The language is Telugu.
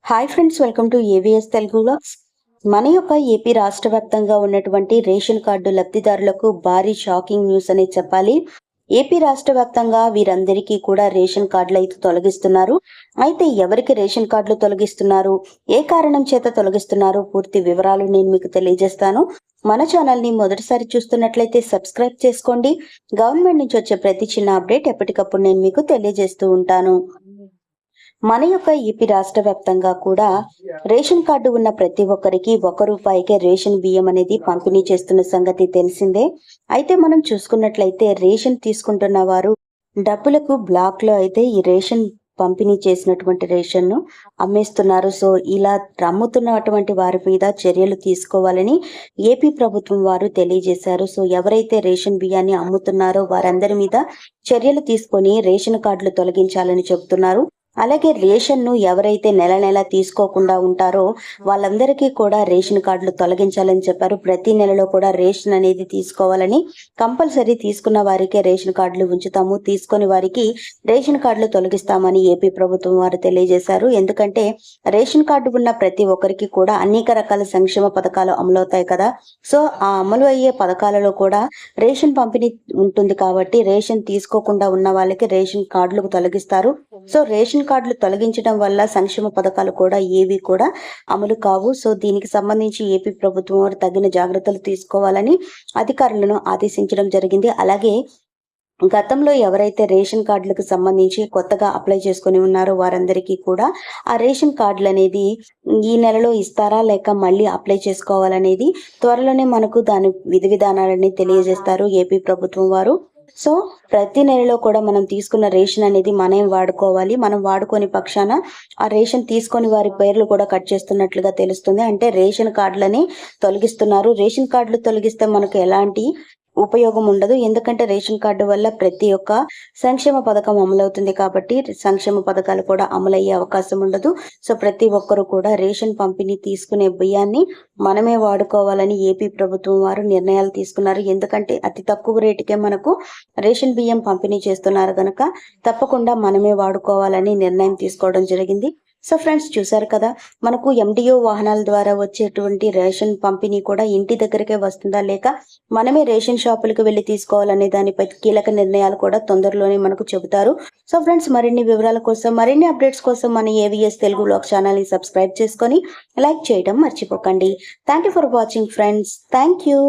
Hi friends, welcome to AVS Telugu vlogs. మన యొక్క ఏపీ రాష్ట్ర వ్యాప్తంగా ఉన్నటువంటి రేషన్ కార్డు లబ్ధిదారులకు భారీ షాకింగ్ న్యూస్ అనేది చెప్పాలి. ఏపీ రాష్ట్ర వ్యాప్తంగా వీరందరికీ కూడా రేషన్ కార్డులు అయితే తొలగిస్తున్నారు. అయితే ఎవరికి రేషన్ కార్డులు తొలగిస్తున్నారు, ఏ కారణం చేత తొలగిస్తున్నారు, పూర్తి వివరాలు నేను మీకు తెలియజేస్తాను. మన ఛానల్ ని మొదటిసారి చూస్తున్నట్లయితే సబ్స్క్రైబ్ చేసుకోండి. గవర్నమెంట్ నుంచి వచ్చే ప్రతి చిన్న అప్డేట్ ఎప్పటికప్పుడు నేను మీకు తెలియజేస్తూ ఉంటాను. మన యొక్క ఏపీ రాష్ట్ర వ్యాప్తంగా కూడా రేషన్ కార్డు ఉన్న ప్రతి ఒక్కరికి ₹1 రేషన్ బియ్యం అనేది పంపిణీ చేస్తున్న సంగతి తెలిసిందే. అయితే మనం చూసుకున్నట్లయితే రేషన్ తీసుకుంటున్న వారు డబ్బులకు బ్లాక్ లో అయితే ఈ రేషన్ పంపిణీ చేసినటువంటి రేషన్ ను అమ్మేస్తున్నారు. సో ఇలా అమ్ముతున్నటువంటి వారి మీద చర్యలు తీసుకోవాలని ఏపీ ప్రభుత్వం వారు తెలియజేశారు. సో ఎవరైతే రేషన్ బియ్యాన్ని అమ్ముతున్నారో వారందరి మీద చర్యలు తీసుకొని రేషన్ కార్డులు తొలగించాలని చెబుతున్నారు. అలాగే రేషన్ ను ఎవరైతే నెల నెల తీసుకోకుండా ఉంటారో వాళ్ళందరికీ కూడా రేషన్ కార్డులు తొలగించాలని చెప్పారు. ప్రతి నెలలో కూడా రేషన్ అనేది తీసుకోవాలని, కంపల్సరీ తీసుకున్న వారికే రేషన్ కార్డులు ఉంచుతాము, తీసుకొని వారికి రేషన్ కార్డులు తొలగిస్తామని ఏపీ ప్రభుత్వం వారు తెలియజేశారు. ఎందుకంటే రేషన్ కార్డు ఉన్న ప్రతి ఒక్కరికి కూడా అనేక రకాల సంక్షేమ పథకాలు అమలవుతాయి కదా. సో ఆ అమలు అయ్యే పథకాలలో కూడా రేషన్ పంపిణీ ఉంటుంది కాబట్టి రేషన్ తీసుకోకుండా ఉన్న వాళ్ళకి రేషన్ కార్డులు తొలగిస్తారు. సో రేషన్ కార్డులు తొలగించడం వల్ల సంక్షేమ పథకాలు కూడా ఏవి కూడా అమలు కావు. సో దీనికి సంబంధించి ఏపీ ప్రభుత్వం వారు తగిన జాగ్రత్తలు తీసుకోవాలని అధికారులను ఆదేశించడం జరిగింది. అలాగే గతంలో ఎవరైతే రేషన్ కార్డులకు సంబంధించి కొత్తగా అప్లై చేసుకుని ఉన్నారో వారందరికీ కూడా ఆ రేషన్ కార్డులు అనేది ఈ నెలలో ఇస్తారా లేక మళ్ళీ అప్లై చేసుకోవాలనేది త్వరలోనే మనకు దాని విధి విధానాలని తెలియజేస్తారు ఏపీ ప్రభుత్వం వారు. సో ప్రతి నెలలో కూడా మనం తీసుకున్న రేషన్ అనేది మనం వాడుకోవాలి. మనం వాడుకొని పక్షాన ఆ రేషన్ తీసుకొని వారి పేర్లు కూడా కట్ చేస్తున్నట్లుగా తెలుస్తుంది. అంటే రేషన్ కార్డులని తొలగిస్తున్నారు. రేషన్ కార్డులు తొలగిస్తే మనకు ఎలాంటి ఉపయోగం ఉండదు. ఎందుకంటే రేషన్ కార్డు వల్ల ప్రతి ఒక్క సంక్షేమ పథకం అమలవుతుంది కాబట్టి సంక్షేమ పథకాలు కూడా అమలయ్యే అవకాశం ఉండదు. సో ప్రతి ఒక్కరు కూడా రేషన్ పంపిణీ తీసుకునే బియ్యాన్ని మనమే వాడుకోవాలని ఏపీ ప్రభుత్వం వారు నిర్ణయాలు తీసుకున్నారు. ఎందుకంటే అతి తక్కువ రేటుకే మనకు రేషన్ బియ్యం పంపిణీ చేస్తున్నారు కనుక తప్పకుండా మనమే వాడుకోవాలని నిర్ణయం తీసుకోవడం జరిగింది. సో ఫ్రెండ్స్, చూసారు కదా, మనకు ఎండిఓ వాహనాల ద్వారా వచ్చేటువంటి రేషన్ పంపిణీ కూడా ఇంటి దగ్గరకే వస్తుందా లేక మనమే రేషన్ షాపులకు వెళ్ళి తీసుకోవాలనే దానిపై కీలక నిర్ణయాలు కూడా తొందరలోనే మనకు చెబుతారు. సో ఫ్రెండ్స్, మరిన్ని వివరాల కోసం, మరిన్ని అప్డేట్స్ కోసం మన ఏవిఎస్ తెలుగు వ్లాగ్ ఛానల్ ని సబ్స్క్రైబ్ చేసుకొని లైక్ చేయడం మర్చిపోకండి. Thank you for watching friends. Thank you.